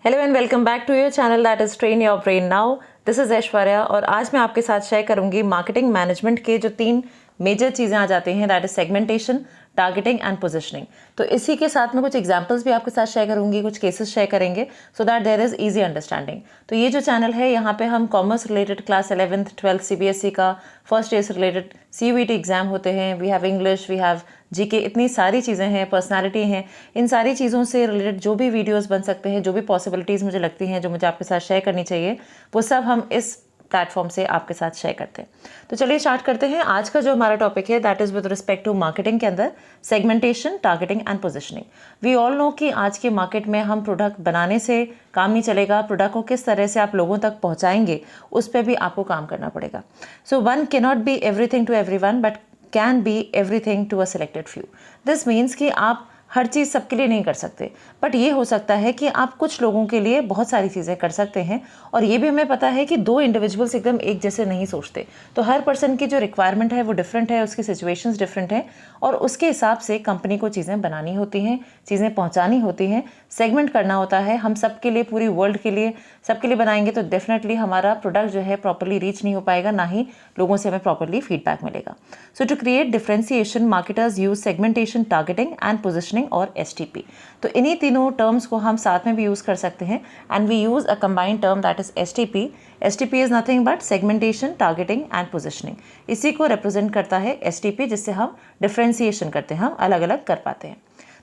Hello and welcome back to your channel that is train your brain now. This is Aishwarya और आज मैं आपके साथ शेयर करूंगी मार्केटिंग मैनेजमेंट के जो 3 मेजर चीज़ें आ जाती हैं, that is segmentation, targeting and positioning. तो इसी के साथ में कुछ एग्जांपल्स भी आपके साथ शेयर करूंगी, कुछ केसेस शेयर करेंगे so that there is easy understanding. तो ये जो चैनल है, यहाँ पे हम commerce related class 11th 12th CBSE का फर्स्ट ईयर से रिलेटेड CUET एग्जाम होते हैं, we have English, we have GK, इतनी सारी चीज़ें हैं, पर्सनालिटी हैं, इन सारी चीज़ों से रिलेटेड जो भी वीडियोस बन सकते हैं, जो भी पॉसिबिलिटीज़ मुझे लगती हैं जो मुझे आपके साथ शेयर करनी चाहिए, वो सब हम इस प्लेटफॉर्म से आपके साथ शेयर करते हैं। तो चलिए स्टार्ट करते हैं। आज का जो हमारा टॉपिक है that is with respect to marketing के अंदर segmentation, targeting and positioning. We all know कि आज के मार्केट में हम प्रोडक्ट बनाने से काम नहीं चलेगा, प्रोडक्ट को किस तरह से आप लोगों तक पहुंचाएंगे उस पर भी आपको काम करना पड़ेगा। So one can not be everything to everyone but can be everything to a selected few. This means कि आप हर चीज़ सबके लिए नहीं कर सकते, बट ये हो सकता है कि आप कुछ लोगों के लिए बहुत सारी चीज़ें कर सकते हैं। और ये भी हमें पता है कि 2 इंडिविजुअल्स एकदम एक जैसे नहीं सोचते, तो हर पर्सन की जो रिक्वायरमेंट है वो डिफरेंट है, उसकी सिचुएशंस डिफरेंट हैं और उसके हिसाब से कंपनी को चीज़ें बनानी होती हैं, चीज़ें पहुंचानी होती हैं, सेगमेंट करना होता है। हम सबके लिए, पूरी वर्ल्ड के लिए, सबके लिए बनाएंगे तो डेफिनेटली हमारा प्रोडक्ट जो है प्रॉपरली रीच नहीं हो पाएगा, ना ही लोगों से हमें प्रॉपरली फीडबैक मिलेगा। So to create differentiation, marketers use segmentation, targeting and positioning और STP। तो इन्हीं तीनों टर्म्स को हम साथ में भी यूज़ कर सकते हैं and we use a combined term that is STP। STP is nothing but segmentation, targeting and positioning. इसी को रिप्रेजेंट करता है STP, जिससे हम डिफरेंशिएशन करते हैं, हम अलग अलग कर पाते हैं।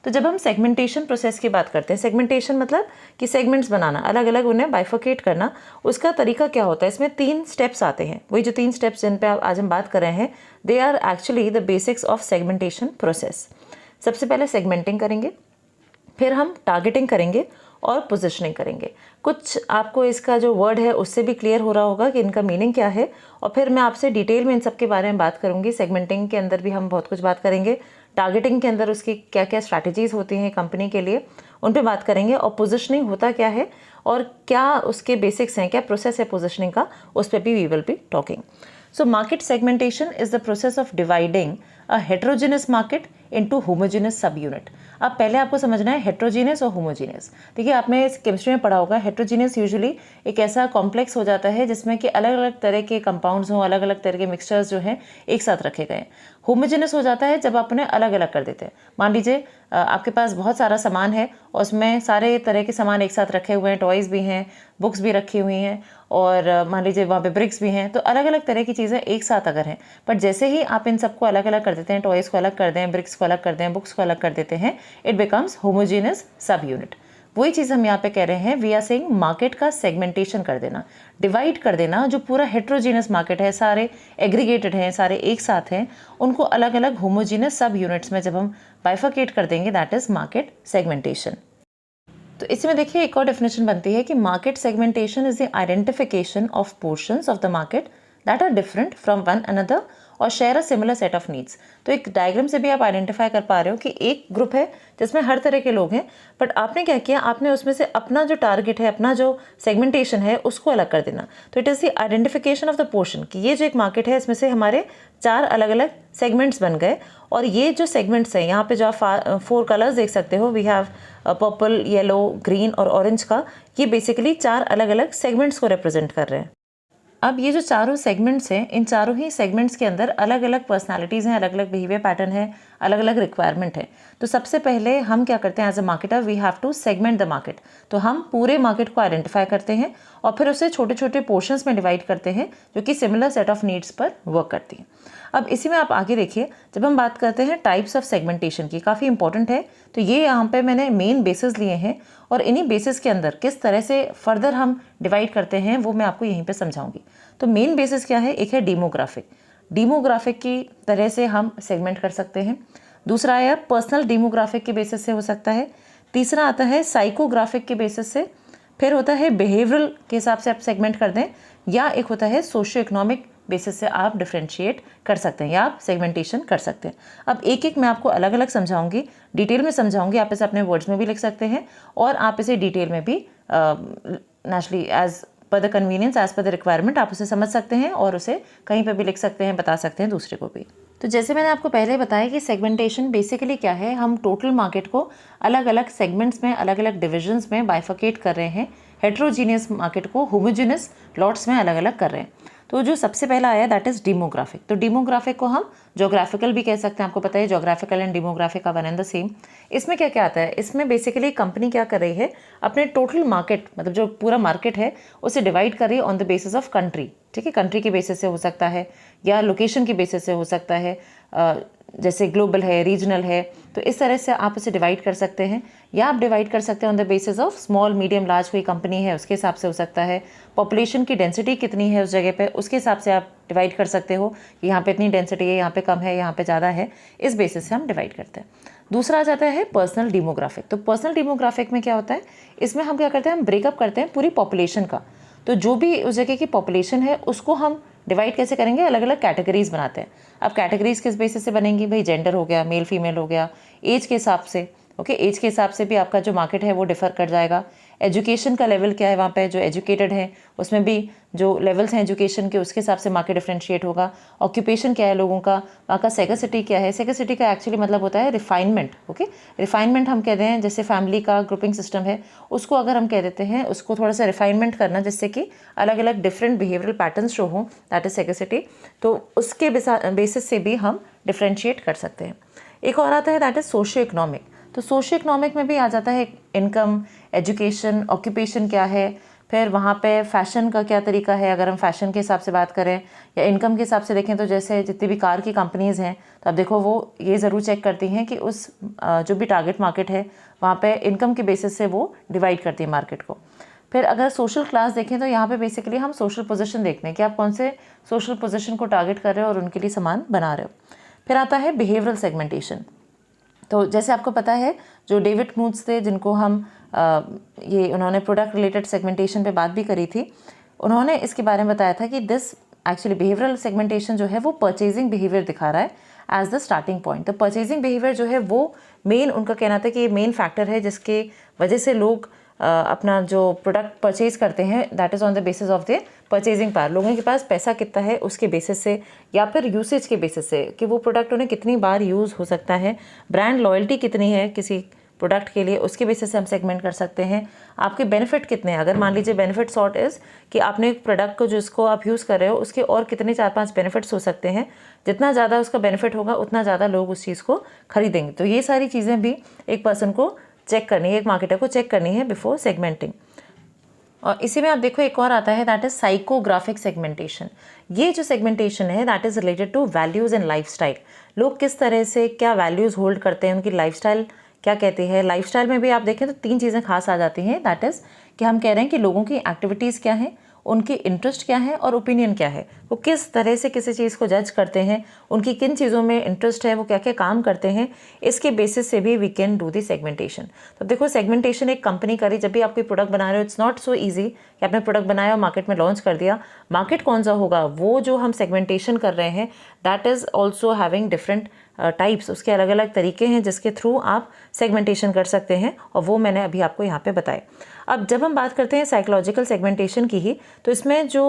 तो जब हम सेगमेंटेशन प्रोसेस की बात करते हैं, सेगमेंटेशन मतलब कि सेगमेंट्स बनाना, अलग अलग उन्हें बाइफर्केट करना, उसका तरीका क्या होता है? इसमें 3 स्टेप्स आते हैं। वही जो 3 स्टेप्स जिन पे आज हम बात कर रहे हैं, they are actually the basics of segmentation process. सबसे पहले सेगमेंटिंग करेंगे, फिर हम टारगेटिंग करेंगे और पोजिशनिंग करेंगे। कुछ आपको इसका जो वर्ड है उससे भी क्लियर हो रहा होगा कि इनका मीनिंग क्या है, और फिर मैं आपसे डिटेल में इन सब के बारे में बात करूंगी। सेगमेंटिंग के अंदर भी हम बहुत कुछ बात करेंगे, टारगेटिंग के अंदर उसकी क्या क्या स्ट्रैटेजीज होती हैं कंपनी के लिए, उन पर बात करेंगे, और पोजिशनिंग होता क्या है और क्या उसके बेसिक्स हैं, क्या प्रोसेस है पोजिशनिंग का, उस पर भी we will be talking. So market segmentation is the process of dividing a heterogeneous market into homogeneous subunit। अब पहले आपको समझना है हेट्रोजीनियस और होमोजीनियस। देखिए, आपने इस केमिस्ट्री में पढ़ा होगा, हेट्रोजीनियस यूजुअली एक ऐसा कॉम्प्लेक्स हो जाता है जिसमें कि अलग अलग तरह के कंपाउंड्स हों, अलग अलग तरह के मिक्सचर्स जो हैं एक साथ रखे गए हैं। होमोजीनियस हो जाता है जब आप उन्हें अलग अलग कर देते हैं। मान लीजिए आपके पास बहुत सारा सामान है और उसमें सारे तरह के सामान एक साथ रखे हुए हैं, टॉयज़ भी हैं, बुक्स भी रखी हुई हैं, और मान लीजिए वहाँ पे ब्रिक्स भी हैं। तो अलग अलग तरह की चीज़ें एक साथ अगर हैं, बट जैसे ही आप इन सबको अलग अलग कर देते हैं, टॉयज़ को अलग कर दें, ब्रिक्स को अलग कर दें, बुक्स को अलग कर देते हैं, इट बिकम्स होमोजीनियस सब यूनिट। वही चीज़ हम यहाँ पे कह रहे हैं, वी आर सेइंग मार्केट का सेगमेंटेशन कर देना, डिवाइड कर देना। जो पूरा हेट्रोजीनियस मार्केट है, सारे एग्रीगेटेड हैं, सारे एक साथ हैं, उनको अलग अलग होमोजीनियस सब यूनिट्स में जब हम बाइफर्केट कर देंगे, दैट इज मार्केट सेगमेंटेशन। तो इसमें देखिए एक और डेफिनेशन बनती है कि market segmentation is the identification of portions of the market that are different from one another और share a similar set of needs. तो एक डायग्राम से भी आप आइडेंटिफाई कर पा रहे हो कि एक ग्रुप है जिसमें हर तरह के लोग हैं, बट आपने क्या किया, आपने उसमें से अपना जो टारगेट है, अपना जो सेगमेंटेशन है, उसको अलग कर देना। तो it is the identification of the portion कि ये जो एक मार्केट है, इसमें से हमारे 4 अलग अलग सेगमेंट्स बन गए, और ये जो सेगमेंट्स हैं, यहाँ पे जो आप 4 कलर्स देख सकते हो, we have purple, yellow, green और ऑरेंज का, ये बेसिकली 4 अलग अलग सेगमेंट्स को रिप्रेजेंट कर रहे हैं। अब ये जो चारों सेगमेंट्स हैं, इन चारों ही सेगमेंट्स के अंदर अलग अलग पर्सनालिटीज़ हैं, अलग अलग बिहेवियर पैटर्न है, अलग अलग रिक्वायरमेंट है। तो सबसे पहले हम क्या करते हैं, as a marketer we have to segment the market. तो हम पूरे मार्केट को आइडेंटिफाई करते हैं और फिर उसे छोटे छोटे पोर्शंस में डिवाइड करते हैं जो कि सिमिलर सेट ऑफ नीड्स पर वर्क करती हैं। अब इसी में आप आगे देखिए, जब हम बात करते हैं टाइप्स ऑफ सेगमेंटेशन की, काफ़ी इंपॉर्टेंट है। तो ये यहाँ पे मैंने मेन बेसिस लिए हैं और इन्हीं बेसिस के अंदर किस तरह से फर्दर हम डिवाइड करते हैं वो मैं आपको यहीं पे समझाऊंगी। तो मेन बेसिस क्या है? एक है डेमोग्राफिक। डेमोग्राफिक की तरह से हम सेगमेंट कर सकते हैं। दूसरा है पर्सनल डेमोग्राफिक के बेसिस से हो सकता है। तीसरा आता है साइकोग्राफिक के बेसिस से। फिर होता है बिहेवियरल के हिसाब से आप सेगमेंट कर दें, या एक होता है सोशियो इकोनॉमिक बेसिस से आप डिफ्रेंशिएट कर सकते हैं या आप सेगमेंटेशन कर सकते हैं। अब एक एक मैं आपको अलग अलग समझाऊंगी, डिटेल में समझाऊंगी। आप इसे अपने वर्ड्स में भी लिख सकते हैं और आप इसे डिटेल में भी naturally as per the convenience, as per the requirement आप उसे समझ सकते हैं और उसे कहीं पर भी लिख सकते हैं, बता सकते हैं दूसरे को भी। तो जैसे मैंने आपको पहले बताया कि सेगमेंटेशन बेसिकली क्या है, हम टोटल मार्केट को अलग अलग सेगमेंट्स में, अलग अलग डिविजन्स में बाइफर्केट कर रहे हैं, हेट्रोजीनियस मार्केट को होमोजीनियस लॉट्स में अलग अलग कर रहे हैं। तो जो सबसे पहला आया दैट इज़ डेमोग्राफिक। तो डेमोग्राफिक को हम जोग्राफिकल भी कह सकते हैं, आपको पता है geographical and demographic are one and the same. इसमें क्या क्या आता है, इसमें बेसिकली कंपनी क्या कर रही है, अपने टोटल मार्केट मतलब जो पूरा मार्केट है उसे डिवाइड कर रही है on the basis of country. ठीक है, कंट्री के बेसिस से हो सकता है या लोकेशन के बेसिस से हो सकता है, जैसे ग्लोबल है, रीजनल है, तो इस तरह से आप उसे डिवाइड कर सकते हैं। या आप डिवाइड कर सकते हैं on the basis of small medium large, कोई कंपनी है उसके हिसाब से हो सकता है, पॉपुलेशन की डेंसिटी कितनी है उस जगह पे, उसके हिसाब से आप डिवाइड कर सकते हो कि यहाँ पे इतनी डेंसिटी है, यहाँ पे कम है, यहाँ पे ज़्यादा है, इस बेसिस से हम डिवाइड करते हैं। दूसरा आ जाता है पर्सनल डेमोग्राफिक। तो पर्सनल डेमोग्राफिक में क्या होता है, इसमें हम क्या करते हैं, हम ब्रेकअप करते हैं पूरी पॉपुलेशन का। तो जो भी उस जगह की पॉपुलेशन है उसको हम डिवाइड कैसे करेंगे, अलग अलग कैटेगरीज बनाते हैं। अब कैटेगरीज किस बेसिस से बनेंगी, भाई जेंडर हो गया, मेल फीमेल हो गया, एज के हिसाब से। ओके, एज के हिसाब से भी आपका जो मार्केट है वो डिफर कर जाएगा। एजुकेशन का लेवल क्या है, वहाँ पे जो एजुकेटेड है उसमें भी जो लेवल्स हैं एजुकेशन के, उसके हिसाब से मार्केट डिफरेंशिएट होगा। ऑक्यूपेशन क्या है लोगों का, वहाँ का सेगसिटी क्या है। सेगसिटी का एक्चुअली मतलब होता है रिफाइनमेंट। ओके, रिफाइनमेंट हम कहते हैं, जैसे फैमिली का ग्रुपिंग सिस्टम है उसको अगर हम कह देते हैं, उसको थोड़ा सा रिफाइनमेंट करना जिससे कि अलग अलग डिफरेंट बिहेवियरल पैटर्न्स शो हों, दैट इज सेगसिटी। तो उसके बेसिस से भी हम डिफरेंशिएट कर सकते हैं। एक और आता है दैट इज सोशियो इकोनॉमिक। तो सोशियो इकोनॉमिक में भी आ जाता है इनकम, एजुकेशन, ऑक्यूपेशन क्या है, फिर वहाँ पे फैशन का क्या तरीका है, अगर हम फैशन के हिसाब से बात करें या इनकम के हिसाब से देखें, तो जैसे जितनी भी कार की कंपनीज़ हैं तो अब देखो वो ये ज़रूर चेक करती हैं कि उस जो भी टारगेट मार्केट है वहाँ पे इनकम के बेसिस से वो डिवाइड करती है मार्केट को। फिर अगर सोशल क्लास देखें तो यहाँ पे बेसिकली हम सोशल पोजीशन देखते हैं कि आप कौन से सोशल पोजीशन को टारगेट कर रहे हो और उनके लिए सामान बना रहे हो। फिर आता है बिहेवियरल सेगमेंटेशन। तो जैसे आपको पता है जो डेविड क्नूट्स थे, जिनको हम ये उन्होंने प्रोडक्ट रिलेटेड सेगमेंटेशन पे बात भी करी थी, उन्होंने इसके बारे में बताया था कि दिस एक्चुअली बिहेवियरल सेगमेंटेशन जो है वो परचेजिंग बिहेवियर दिखा रहा है एज द स्टार्टिंग पॉइंट। तो परचेजिंग बिहेवियर जो है वो मेन, उनका कहना था कि ये मेन फैक्टर है जिसके वजह से लोग अपना जो प्रोडक्ट परचेज करते हैं, that is on the basis of the purchasing power. लोगों के पास पैसा कितना है उसके बेसिस से, या फिर यूसेज के बेसिस से कि वो प्रोडक्ट उन्हें कितनी बार यूज़ हो सकता है, ब्रांड लॉयल्टी कितनी है किसी प्रोडक्ट के लिए, उसके बेसिस से हम सेगमेंट कर सकते हैं। आपके बेनिफिट कितने हैं, अगर मान लीजिए बेनिफिट सॉर्ट इज़ कि आपने एक प्रोडक्ट को जिसको आप यूज़ कर रहे हो उसके और कितने 4-5 बेनिफिट्स हो सकते हैं, जितना ज़्यादा उसका बेनिफिट होगा उतना ज़्यादा लोग उस चीज़ को खरीदेंगे। तो ये सारी चीज़ें भी एक पर्सन को चेक करनी है, एक मार्केटर को चेक करनी है बिफोर सेगमेंटिंग। और इसी में आप देखो एक और आता है दैट इज साइकोग्राफिक सेगमेंटेशन। ये जो सेगमेंटेशन है that is related two values and lifestyle. लोग किस तरह से क्या वैल्यूज़ होल्ड करते हैं, उनकी लाइफस्टाइल क्या कहती है। लाइफस्टाइल में भी आप देखें तो 3 चीज़ें खास आ जाती हैं, दैट इज़ कि हम कह रहे हैं कि लोगों की एक्टिविटीज़ क्या हैं, उनकी इंटरेस्ट क्या है और ओपिनियन क्या है, वो किस तरह से किसी चीज़ को जज करते हैं, उनकी किन चीज़ों में इंटरेस्ट है, वो क्या क्या काम करते हैं, इसके बेसिस से भी we can do the segmentation. तो देखो सेगमेंटेशन एक कंपनी करी, जब भी आप कोई प्रोडक्ट बना रहे हो इट्स नॉट सो ईजी कि आपने प्रोडक्ट बनाया और मार्केट में लॉन्च कर दिया। मार्केट कौन सा होगा, वो जो हम सेगमेंटेशन कर रहे हैं that is also having different types, उसके अलग अलग तरीके हैं जिसके थ्रू आप सेगमेंटेशन कर सकते हैं, और वो मैंने अभी आपको यहाँ पे बताए। अब जब हम बात करते हैं साइकोलॉजिकल सेगमेंटेशन की ही, तो इसमें जो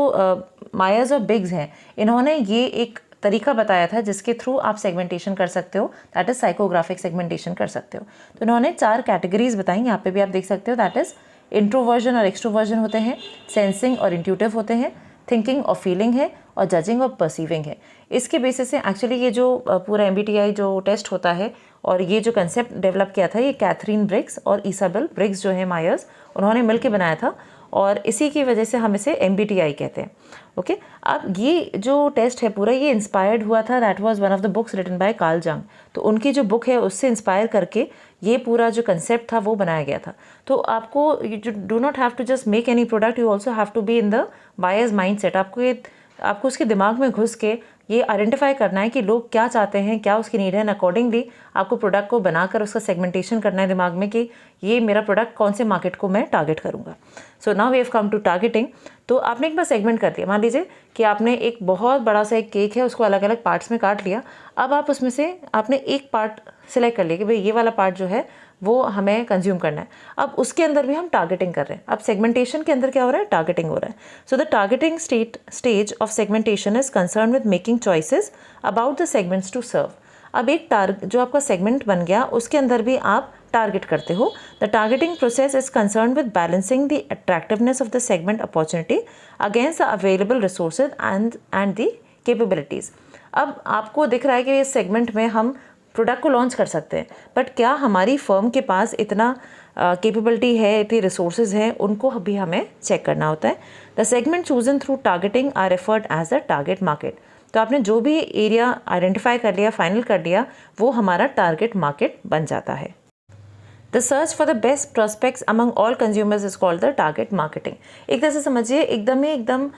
मायर्स और बिग्स हैं, इन्होंने ये एक तरीका बताया था जिसके थ्रू आप सेगमेंटेशन कर सकते हो, दैट इज़ साइकोग्राफिक सेगमेंटेशन कर सकते हो। तो इन्होंने 4 कैटेगरीज बताई, यहाँ पे भी आप देख सकते हो, दैट इज़ इंट्रोवर्जन और एक्सट्रोवर्जन होते हैं, सेंसिंग और इंट्यूटिव होते हैं, थिंकिंग और फीलिंग है, और जजिंग और परसीविंग है। इसके बेसिस से एक्चुअली ये जो पूरा MBTI जो टेस्ट होता है और ये जो कंसेप्ट डेवलप किया था, ये कैथरीन ब्रिग्स और इसाबेल ब्रिग्स जो है मायर्स, उन्होंने मिलकर बनाया था, और इसी की वजह से हम इसे MBTI कहते हैं। ओके, अब ये जो टेस्ट है पूरा ये इंस्पायर्ड हुआ था, that was one of the books written by Carl Jung. तो उनकी जो बुक है उससे इंस्पायर करके ये पूरा जो कंसेप्ट था वो बनाया गया था। तो आपको do not have to just make any product, you also have to be in the buyers mindset. आपको उसके दिमाग में घुस के ये आइडेंटिफाई करना है कि लोग क्या चाहते हैं, क्या उसकी नीड है, एंड अकॉर्डिंगली आपको प्रोडक्ट को बनाकर उसका सेगमेंटेशन करना है दिमाग में कि ये मेरा प्रोडक्ट कौन से मार्केट को मैं टारगेट करूँगा। So now we have come to targeting. तो आपने एक बार सेगमेंट कर दिया, मान लीजिए कि आपने एक बहुत बड़ा सा एक केक है, उसको अलग अलग पार्ट्स में काट लिया। अब आप उसमें से आपने एक पार्ट सिलेक्ट कर लिया कि भाई ये वाला पार्ट जो है वो हमें कंज्यूम करना है। अब उसके अंदर भी हम टारगेटिंग कर रहे हैं। अब सेगमेंटेशन के अंदर क्या हो रहा है, टारगेटिंग हो रहा है। So the targeting stage of segmentation is concern with making choices about the segments to serve. अब एक जो आपका सेगमेंट बन गया उसके अंदर भी आप टारगेट करते हो। The targeting process is concern with balancing the attractiveness of the segment opportunity against the available resources and the capabilities. अब आपको दिख रहा है कि इस सेगमेंट में हम प्रोडक्ट को लॉन्च कर सकते हैं, बट क्या हमारी फर्म के पास इतना कैपेबिलिटी है, इतनी रिसोर्सेज हैं, उनको भी हमें चेक करना होता है। The segment chosen through targeting are referred as a target market. तो आपने जो भी एरिया आइडेंटिफाई कर लिया, फाइनल कर लिया, वो हमारा टारगेट मार्केट बन जाता है। The search for the best prospects among all consumers is called the target marketing. एक तरह से समझिए एकदम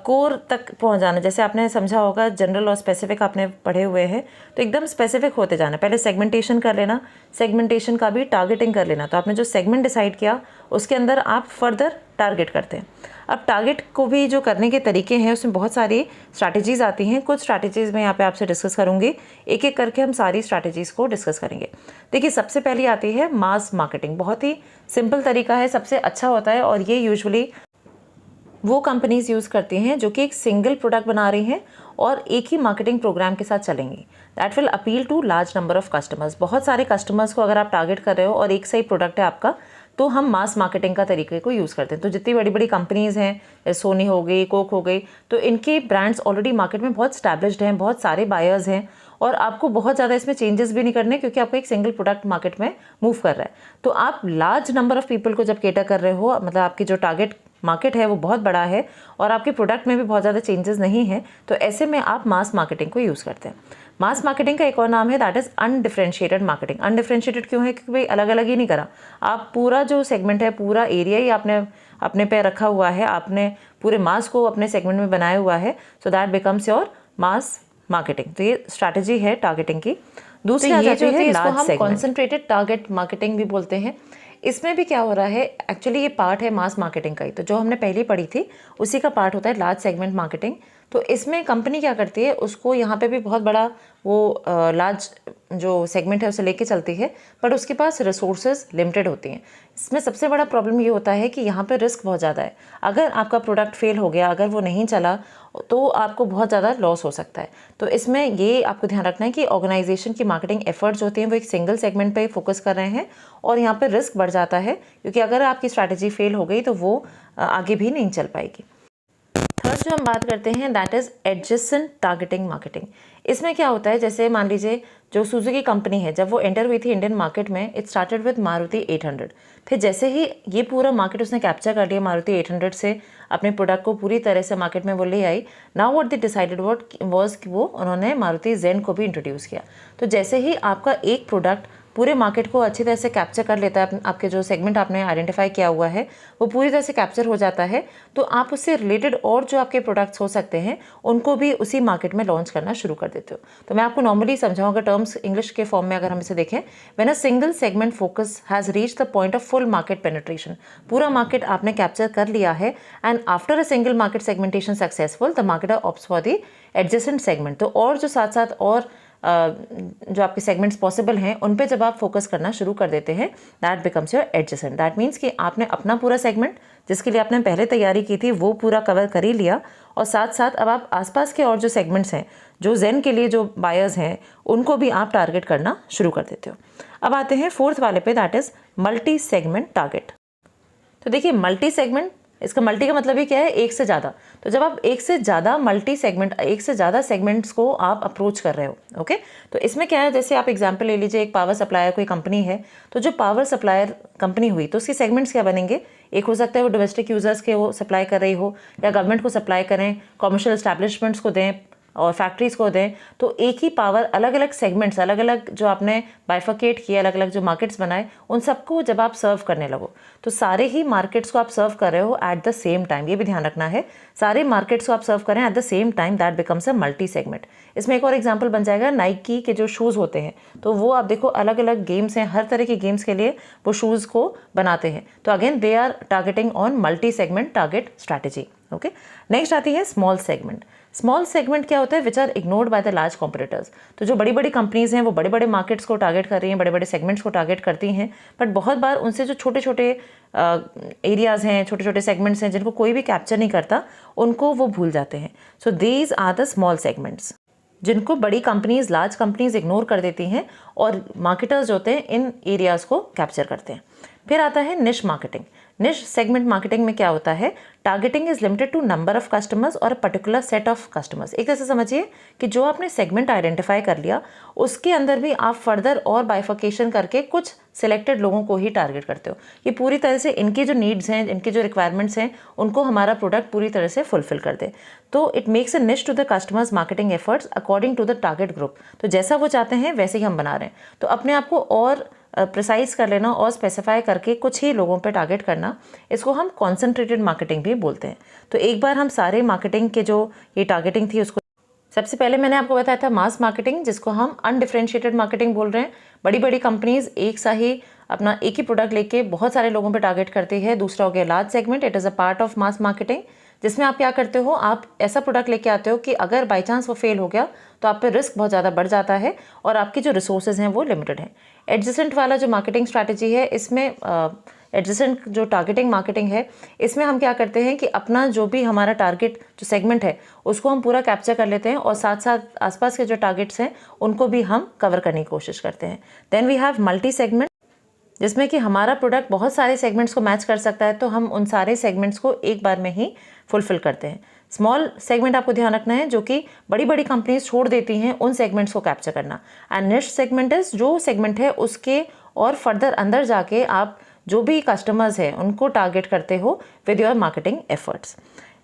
कोर तक पहुंच जाना। जैसे आपने समझा होगा, जनरल और स्पेसिफिक आपने पढ़े हुए हैं, तो एकदम स्पेसिफिक होते जाना। पहले सेगमेंटेशन कर लेना, सेगमेंटेशन का भी टारगेटिंग कर लेना। तो आपने जो सेगमेंट डिसाइड किया उसके अंदर आप फर्दर टारगेट करते हैं। अब टारगेट को भी जो करने के तरीके हैं उसमें बहुत सारी स्ट्रैटेजीज़ आती हैं। कुछ स्ट्रैटेजीज़ मैं यहाँ पे आपसे डिस्कस करूँगी, एक एक करके हम सारी स्ट्रैटेजीज़ को डिस्कस करेंगे। देखिए, सबसे पहली आती है मास मार्केटिंग। बहुत ही सिंपल तरीका है, सबसे अच्छा होता है, और ये यूजुअली वो कंपनीज यूज़ करती हैं जो कि एक सिंगल प्रोडक्ट बना रही हैं और एक ही मार्केटिंग प्रोग्राम के साथ चलेंगी। That will appeal to large number of customers. बहुत सारे कस्टमर्स को अगर आप टारगेट कर रहे हो और एक सही प्रोडक्ट है आपका, तो हम मास मार्केटिंग का तरीके को यूज़ करते हैं। तो जितनी बड़ी बड़ी कंपनीज़ हैं, सोनी हो गई, कोक हो गई, तो इनके ब्रांड्स ऑलरेडी मार्केट में बहुत स्टैब्लिश्ड हैं, बहुत सारे बायर्स हैं, और आपको बहुत ज़्यादा इसमें चेंजेस भी नहीं करने, क्योंकि आपको एक सिंगल प्रोडक्ट मार्केट में मूव कर रहा है। तो आप लार्ज नंबर ऑफ पीपल को जब केटर कर रहे हो, मतलब आपकी जो टारगेट मार्केट है वो बहुत बड़ा है और आपके प्रोडक्ट में भी बहुत ज़्यादा चेंजेस नहीं है, तो ऐसे में आप मास मार्केटिंग को यूज़ करते हैं। मास मार्केटिंग का एक और नाम है that is undifferentiated marketing. Undifferentiated क्यों है? क्योंकि भाई अलग अलग ही नहीं करा, आप पूरा जो सेगमेंट है, पूरा एरिया ही आपने अपने पे रखा हुआ है, आपने पूरे मास को अपने सेगमेंट में बनाया हुआ है, so that becomes your mass marketing. तो ये स्ट्रैटेजी है टारगेटिंग की। दूसरी आ जाती है इसको हम कॉन्सेंट्रेटेड टारगेट मार्केटिंग भी बोलते हैं। इसमें भी क्या हो रहा है, एक्चुअली ये पार्ट है मास मार्केटिंग का ही, तो जो हमने पहले पढ़ी थी उसी का पार्ट होता है लार्ज सेगमेंट मार्केटिंग। तो इसमें कंपनी क्या करती है, उसको यहाँ पे भी बहुत बड़ा वो लार्ज जो सेगमेंट है उसे लेके चलती है, बट उसके पास रिसोर्सेज लिमिटेड होती हैं। इसमें सबसे बड़ा प्रॉब्लम ये होता है कि यहाँ पे रिस्क बहुत ज़्यादा है। अगर आपका प्रोडक्ट फेल हो गया, अगर वो नहीं चला, तो आपको बहुत ज़्यादा लॉस हो सकता है। तो इसमें ये आपको ध्यान रखना है कि ऑर्गेनाइजेशन की मार्केटिंग एफर्ट्स होते हैं वो एक सिंगल सेगमेंट पे फोकस कर रहे हैं, और यहाँ पे रिस्क बढ़ जाता है, क्योंकि अगर आपकी स्ट्रैटेजी फेल हो गई तो वो आगे भी नहीं चल पाएगी। थर्ड जो हम बात करते हैं that is adjacent targeting marketing. इसमें क्या होता है, जैसे मान लीजिए जो सुजुकी कंपनी है, जब वो एंटर हुई थी इंडियन मार्केट में, इट स्टार्टेड विद मारुति 800। फिर जैसे ही ये पूरा मार्केट उसने कैप्चर कर लिया, मारुति 800 से अपने प्रोडक्ट को पूरी तरह से मार्केट में वो ले आई। Now what they decided was कि वो उन्होंने मारुति जेन को भी इंट्रोड्यूस किया। तो जैसे ही आपका एक प्रोडक्ट पूरे मार्केट को अच्छी तरह से कैप्चर कर लेता है, आपके जो सेगमेंट आपने आइडेंटिफाई किया हुआ है वो पूरी तरह से कैप्चर हो जाता है, तो आप उससे रिलेटेड और जो आपके प्रोडक्ट्स हो सकते हैं उनको भी उसी मार्केट में लॉन्च करना शुरू कर देते हो। तो मैं आपको नॉर्मली समझाऊंगा टर्म्स इंग्लिश के फॉर्म में, अगर हम इसे देखें, when a single segment focus has reach the point of full market penetration. पूरा मार्केट आपने कैप्चर कर लिया है, and after a single market segmentation successful, the marketer opts for the adjacent segment. तो और जो साथ साथ और जो आपके सेगमेंट्स पॉसिबल हैं उन पे जब आप फोकस करना शुरू कर देते हैं, that becomes your adjacent. That means कि आपने अपना पूरा सेगमेंट जिसके लिए आपने पहले तैयारी की थी वो पूरा कवर कर ही लिया, और साथ साथ अब आप आसपास के और जो सेगमेंट्स हैं, जो जेन के लिए जो बायर्स हैं, उनको भी आप टारगेट करना शुरू कर देते हो। अब आते हैं फोर्थ वाले पे, that is multi segment target. तो देखिए, मल्टी सेगमेंट, इसका मल्टी का मतलब ही क्या है, एक से ज़्यादा। तो जब आप एक से ज़्यादा मल्टी सेगमेंट, एक से ज़्यादा सेगमेंट्स को आप अप्रोच कर रहे हो, ओके, तो इसमें क्या है, जैसे आप एग्जांपल ले लीजिए, एक पावर सप्लायर कोई कंपनी है, तो जो पावर सप्लायर कंपनी हुई तो उसके सेगमेंट्स क्या बनेंगे? एक हो सकता है वो डोमेस्टिक यूजर्स के वो सप्लाई कर रही हो, या गवर्नमेंट को सप्लाई करें, कॉमर्शियल एस्टैब्लिशमेंट्स को दें और फैक्ट्रीज़ को दें। तो एक ही पावर, अलग अलग सेगमेंट्स, अलग अलग जो आपने बाइफर्केट किए, अलग अलग जो मार्केट्स बनाए, उन सबको जब आप सर्व करने लगो, तो सारे ही मार्केट्स को आप सर्व कर रहे हो एट द सेम टाइम। ये भी ध्यान रखना है, सारे मार्केट्स को आप सर्व करें at the same time, that becomes a multi segment. इसमें एक और एग्जाम्पल बन जाएगा, नाइकी के जो शूज़ होते हैं, तो वो आप देखो अलग अलग गेम्स हैं, हर तरह के गेम्स के लिए वो शूज़ को बनाते हैं। तो again they are targeting on multi segment target strategy. Okay, next आती है स्मॉल सेगमेंट। स्मॉल सेगमेंट क्या होता है, which are ignored by the large competitors. तो जो बड़ी बड़ी कंपनीज हैं वो बड़े बड़े मार्केट्स को टारगेट कर रही हैं, बड़े बड़े सेगमेंट्स को टारगेट करती हैं, बट बहुत बार उनसे जो छोटे छोटे एरियाज हैं, छोटे छोटे सेगमेंट्स हैं जिनको कोई भी कैप्चर नहीं करता, उनको वो भूल जाते हैं। So these are the small segments जिनको बड़ी कंपनीज, लार्ज कंपनीज इग्नोर कर देती हैं और मार्केटर्स जो होते हैं इन एरियाज़ को कैप्चर करते हैं। फिर आता है निश मार्केटिंग। निश सेगमेंट मार्केटिंग में क्या होता है, targeting is limited to number of customers और पर्टिकुलर सेट ऑफ कस्टमर्स। एक तरह से समझिए कि जो आपने सेगमेंट आइडेंटिफाई कर लिया उसके अंदर भी आप फर्दर और बाइफर्केशन करके कुछ सिलेक्टेड लोगों को ही टारगेट करते हो। ये पूरी तरह से इनकी जो नीड्स हैं, इनकी जो रिक्वायरमेंट्स हैं, उनको हमारा प्रोडक्ट पूरी तरह से फुलफिल कर दे। तो it makes a niche to the customers marketing efforts according to the target group. तो जैसा वो चाहते हैं वैसे ही हम बना रहे हैं। तो अपने आप को और प्रिसाइज कर लेना और स्पेसिफाई करके कुछ ही लोगों पे टारगेट करना, इसको हम कॉन्सेंट्रेटेड मार्केटिंग भी बोलते हैं। तो एक बार हम सारे मार्केटिंग के जो ये टारगेटिंग थी उसको, सबसे पहले मैंने आपको बताया था मास मार्केटिंग, जिसको हम अनडिफरेंशिएटेड मार्केटिंग बोल रहे हैं। बड़ी बड़ी कंपनीज एक सा ही अपना एक ही प्रोडक्ट लेके बहुत सारे लोगों पे टारगेट करती है। दूसरा हो गया large segment, it is a part of mass marketing, जिसमें आप क्या करते हो, आप ऐसा प्रोडक्ट लेके आते हो कि अगर बाई चांस वो फेल हो गया तो आप पे रिस्क बहुत ज़्यादा बढ़ जाता है और आपकी जो रिसोर्सेज हैं वो लिमिटेड हैं। एडजेसेंट वाला जो मार्केटिंग स्ट्रैटेजी है, इसमें एडजेसेंट जो टारगेटिंग मार्केटिंग है, इसमें हम क्या करते हैं कि अपना जो भी हमारा टारगेट जो सेगमेंट है उसको हम पूरा कैप्चर कर लेते हैं और साथ साथ आसपास के जो टारगेट्स हैं उनको भी हम कवर करने की कोशिश करते हैं। Then we have multi segment, जिसमें कि हमारा प्रोडक्ट बहुत सारे सेगमेंट्स को मैच कर सकता है, तो हम उन सारे सेगमेंट्स को एक बार में ही फुलफिल करते हैं। स्मॉल सेगमेंट आपको ध्यान रखना है, जो कि बड़ी बड़ी कंपनीज छोड़ देती हैं उन सेगमेंट्स को कैप्चर करना। एंड निश सेगमेंट इज जो सेगमेंट है उसके और फर्दर अंदर जाके आप जो भी कस्टमर्स हैं उनको टारगेट करते हो विद योर मार्केटिंग एफर्ट्स।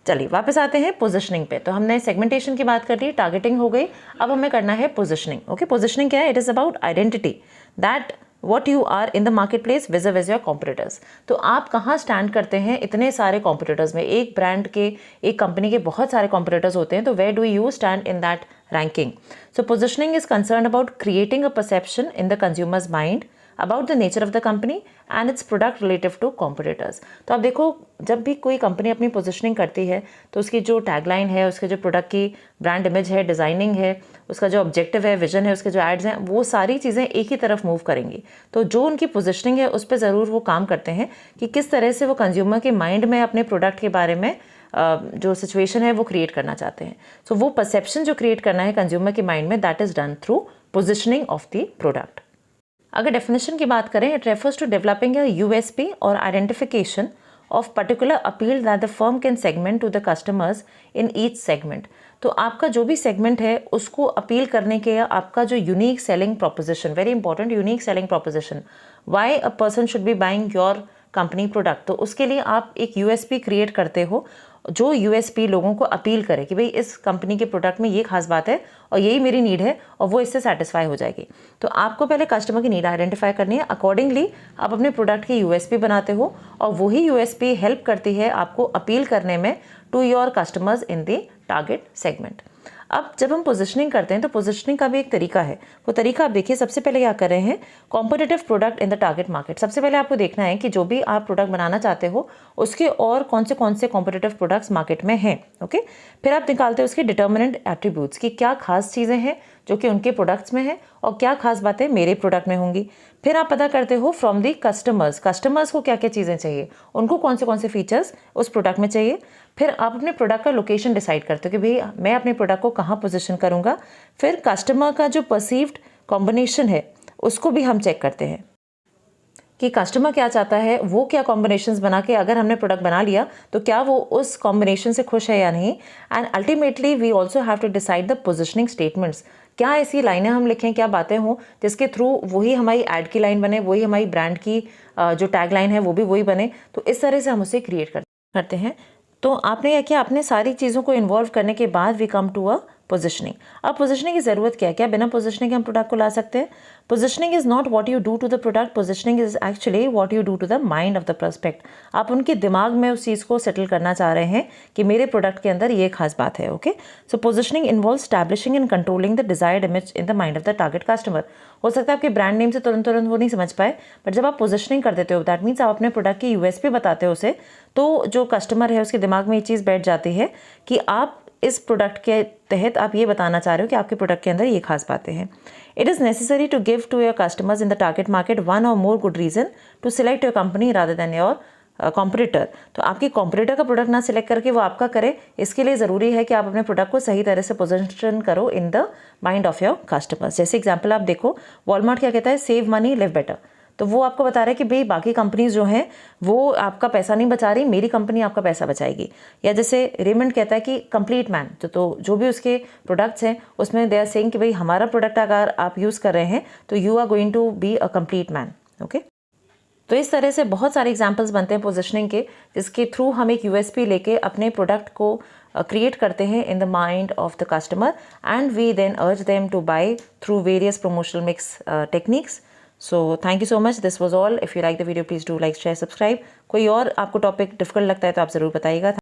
चलिए वापस आते हैं पोजिशनिंग पे। तो हमने सेगमेंटेशन की बात कर ली, टारगेटिंग हो गई, अब हमें करना है पोजिशनिंग। ओके, पोजिशनिंग क्या है, it is about identity that what you are in the marketplace vis-a-vis your competitors। तो आप कहाँ स्टैंड करते हैं इतने सारे कॉम्पिटिटर्स में। एक ब्रांड के, एक कंपनी के बहुत सारे कॉम्पिटिटर्स होते हैं, तो where do you stand in that ranking? So positioning is concerned about creating a perception in the consumer's mind about the nature of the company and its product relative to competitors। तो आप देखो, जब भी कोई company अपनी positioning करती है तो उसकी जो टैगलाइन है, उसके जो प्रोडक्ट की ब्रांड इमेज है, डिज़ाइनिंग है, उसका जो ऑब्जेक्टिव है, विजन है, उसके जो एड्स हैं, वो सारी चीज़ें एक ही तरफ मूव करेंगी। तो जो उनकी पोजिशनिंग है उस पर ज़रूर वो काम करते हैं कि किस तरह से वो कंज्यूमर के माइंड में अपने प्रोडक्ट के बारे में जो सिचुएशन है वो क्रिएट करना चाहते हैं। सो वो परसेप्शन जो क्रिएट करना है कंज्यूमर के माइंड में, that is done through positioning of the product. अगर डेफिनेशन की बात करें, it refers to developing a USP और identification of particular appeal that the firm can segment to the customers in each segment. तो आपका जो भी सेगमेंट है उसको अपील करने के आपका जो unique selling proposition, very important, unique selling proposition, why a person should be buying your company product. तो उसके लिए आप एक यूएसपी क्रिएट करते हो जो यूएसपी लोगों को अपील करे कि भाई इस कंपनी के प्रोडक्ट में ये खास बात है और यही मेरी नीड है और वो इससे सेटिस्फाई हो जाएगी। तो आपको पहले कस्टमर की नीड आइडेंटिफाई करनी है, अकॉर्डिंगली आप अपने प्रोडक्ट की यूएसपी बनाते हो और वही यूएसपी हेल्प करती है आपको अपील करने में to your customers in the target segment. अब जब हम पोजिशनिंग करते हैं तो पोजिशनिंग का भी एक तरीका है। वो तरीका आप देखिए, सबसे पहले क्या कर रहे हैं, competitive product in the target market. सबसे पहले आपको देखना है कि जो भी आप प्रोडक्ट बनाना चाहते हो उसके और कौन से कॉम्पिटिटिव प्रोडक्ट्स मार्केट में हैं। ओके, फिर आप निकालते हो उसके डिटर्मिनेंट एट्रीब्यूट्स की क्या खास चीज़ें हैं जो कि उनके प्रोडक्ट्स में है और क्या खास बातें मेरे प्रोडक्ट में होंगी। फिर आप पता करते हो फ्रॉम दी कस्टमर्स को क्या क्या चीज़ें चाहिए, उनको कौन से फीचर्स उस प्रोडक्ट में चाहिए। फिर आप अपने प्रोडक्ट का लोकेशन डिसाइड करते हो कि भाई मैं अपने प्रोडक्ट को कहाँ पोजीशन करूँगा। फिर कस्टमर का जो परसीव्ड कॉम्बिनेशन है उसको भी हम चेक करते हैं कि कस्टमर क्या चाहता है, वो क्या कॉम्बिनेशंस बना के अगर हमने प्रोडक्ट बना लिया तो क्या वो उस कॉम्बिनेशन से खुश है या नहीं। And ultimately we also have to decide the positioning statements. क्या ऐसी लाइनें हम लिखें, क्या बातें हों जिसके थ्रू वही हमारी ऐड की लाइन बने, वही हमारी ब्रांड की जो टैग लाइन है वो भी वही बने। तो इस तरह से हम उसे क्रिएट करते हैं। तो आपने क्या किया, आपने सारी चीज़ों को इन्वॉल्व करने के बाद we come to a positioning. अब पोजिशनिंग की ज़रूरत क्या है, क्या बिना पोजिशनिंग के हम प्रोडक्ट को ला सकते हैं? Positioning is not what you do to the product, positioning is actually what you do to the mind of the prospect. आप उनके दिमाग में उस चीज़ को सेटल करना चाह रहे हैं कि मेरे प्रोडक्ट के अंदर ये खास बात है। Okay, so positioning involve establishing and controlling the desired image in the mind of the target customer. हो सकता है आपके ब्रांड नेम से तुरंत वो नहीं समझ पाए, बट जब आप पोजिशनिंग कर देते हो दैट मीन्स आप अपने प्रोडक्ट की यूएसपी बताते हो उसे, तो जो कस्टमर है उसके दिमाग में ये चीज़ बैठ जाती है कि आप इस प्रोडक्ट के तहत आप ये बताना चाह रहे हो कि आपके प्रोडक्ट के अंदर ये खास बातें हैं. It is necessary to give to your customers in the target market one और more good reason to select your company rather than your competitor. तो आपकी कॉम्पिटिटर का प्रोडक्ट ना सिलेक्ट करके वो आपका करे, इसके लिए ज़रूरी है कि आप अपने प्रोडक्ट को सही तरह से पोजीशन करो इन the mind of your customers. जैसे एग्जांपल आप देखो, वॉलमार्ट क्या कहता है, सेव मनी लिव बेटर. तो वो आपको बता रहा है कि भाई बाकी कंपनीज जो हैं वो आपका पैसा नहीं बचा रही, मेरी कंपनी आपका पैसा बचाएगी. या जैसे रेमंड कहता है कि कंप्लीट मैन, तो जो भी उसके प्रोडक्ट्स हैं उसमें दे आर सेइंग कि भाई हमारा प्रोडक्ट अगर आप यूज़ कर रहे हैं तो you are going to be a complete man. Okay, तो इस तरह से बहुत सारे एग्जाम्पल्स बनते हैं पोजिशनिंग के, जिसके थ्रू हम एक यूएसपी लेके अपने प्रोडक्ट को क्रिएट करते हैं in the mind of the customer and we then urge them to buy through various promotional mix techniques. So thank you so much. This was all. If you like the video please do like share subscribe. कोई और आपको topic difficult लगता है तो आप ज़रूर बताइएगा.